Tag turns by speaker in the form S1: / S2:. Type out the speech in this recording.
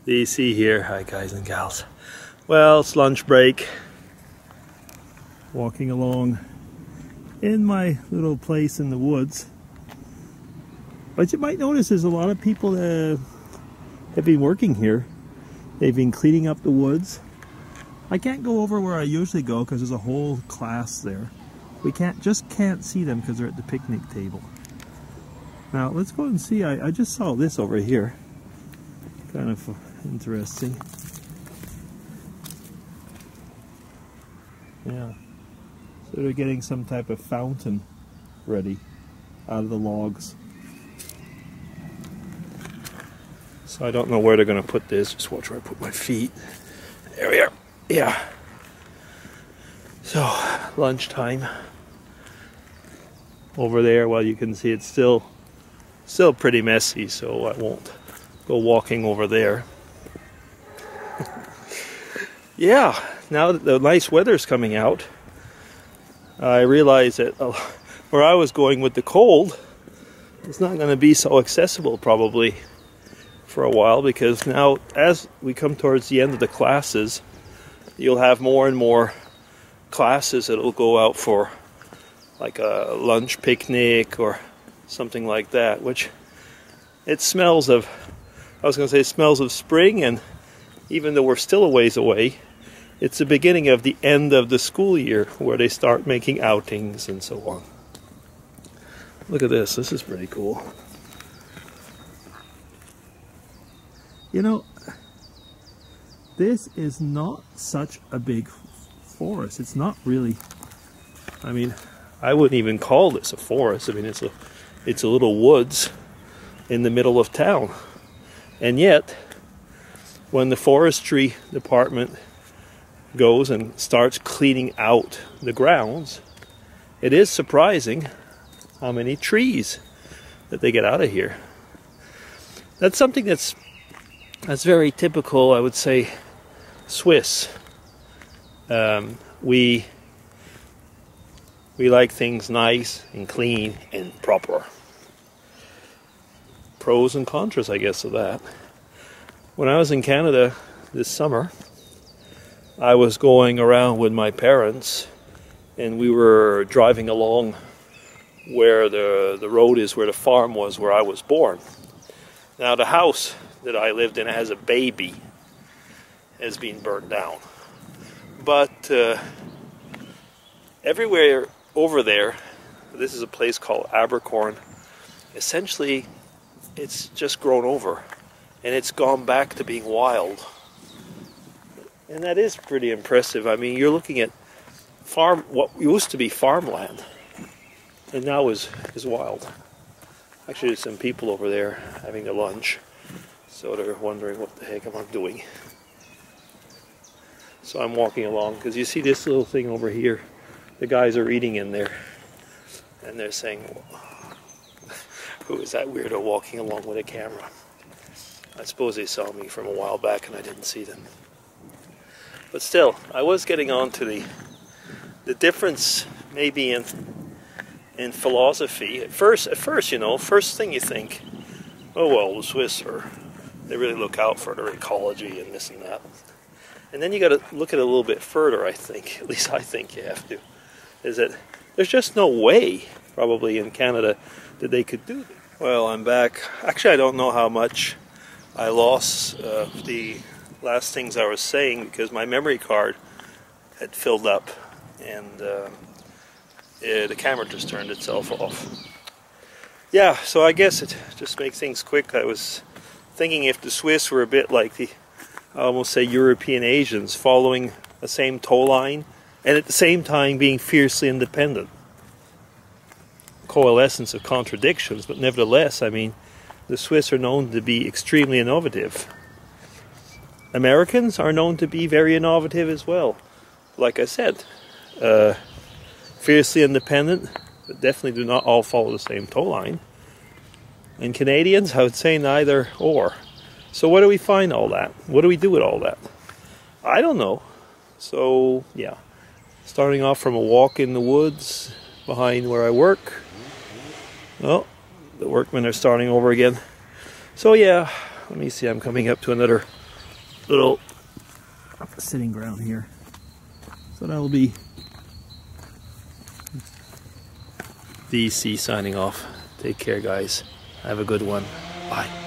S1: You see here, hi guys and gals. Well, it's lunch break. Walking along in my little place in the woods. But you might notice there's a lot of people that have been working here. They've been cleaning up the woods. I can't go over where I usually go because there's a whole class there. We just can't see them because they're at the picnic table. Now let's go and see. I just saw this over here. Kind of interesting. Yeah. So they're getting some type of fountain ready out of the logs. So I don't know where they're going to put this. Just watch where I put my feet. There we are. Yeah. So, lunchtime. Over there, well, you can see it's still pretty messy, so I won't go walking over there. Yeah, now that the nice weather's coming out, I realize that where I was going with the cold, it's not going to be so accessible probably for a while, because now as we come towards the end of the classes, you'll have more and more classes that will go out for like a lunch picnic or something like that, which it smells of, I was going to say smells of spring, and even though we're still a ways away, it's the beginning of the end of the school year where they start making outings and so on. Look at this, this is pretty cool. You know, this is not such a big forest. It's not really, I mean, I wouldn't even call this a forest. I mean, it's a little woods in the middle of town. And yet, when the forestry department goes and starts cleaning out the grounds, it is surprising how many trees that they get out of here. That's something that's very typical, I would say, Swiss. We like things nice and clean and proper. Pros and contras, I guess, of that. When I was in Canada this summer, I was going around with my parents, and we were driving along where the road is, where the farm was, where I was born. Now the house that I lived in as a baby has been burnt down. But everywhere over there, this is a place called Abercorn, essentially it's just grown over and it's gone back to being wild. And that is pretty impressive. I mean, you're looking at what used to be farmland and now is wild. Actually, there's some people over there having their lunch, so they're wondering what the heck am I doing. So I'm walking along, because you see this little thing over here, the guys are eating in there, and they're saying, who is that weirdo walking along with a camera? I suppose they saw me from a while back and I didn't see them. But still, I was getting on to the difference maybe in philosophy. At first, you know, first thing you think, oh well, the Swiss they really look out for their ecology and this and that. And then you got to look at it a little bit further, I think. At least I think you have to. Is that there's just no way, probably in Canada, that they could do this. Well, I'm back. Actually, I don't know how much I lost the last things I was saying, because my memory card had filled up, and the camera just turned itself off. Yeah, so I guess it just makes things quick. I was thinking if the Swiss were a bit like the, I almost say, European Asians, following the same tow line and at the same time being fiercely independent. Coalescence of contradictions, but nevertheless, I mean, the Swiss are known to be extremely innovative. Americans are known to be very innovative as well. Like I said, fiercely independent, but definitely do not all follow the same tow line. And Canadians, I would say neither or. So where do we find all that? What do we do with all that? I don't know. So, yeah. Starting off from a walk in the woods behind where I work. Well, the workmen are starting over again. So yeah, let me see, I'm coming up to another little sitting ground here. So that'll be DC signing off. Take care, guys. Have a good one. Bye.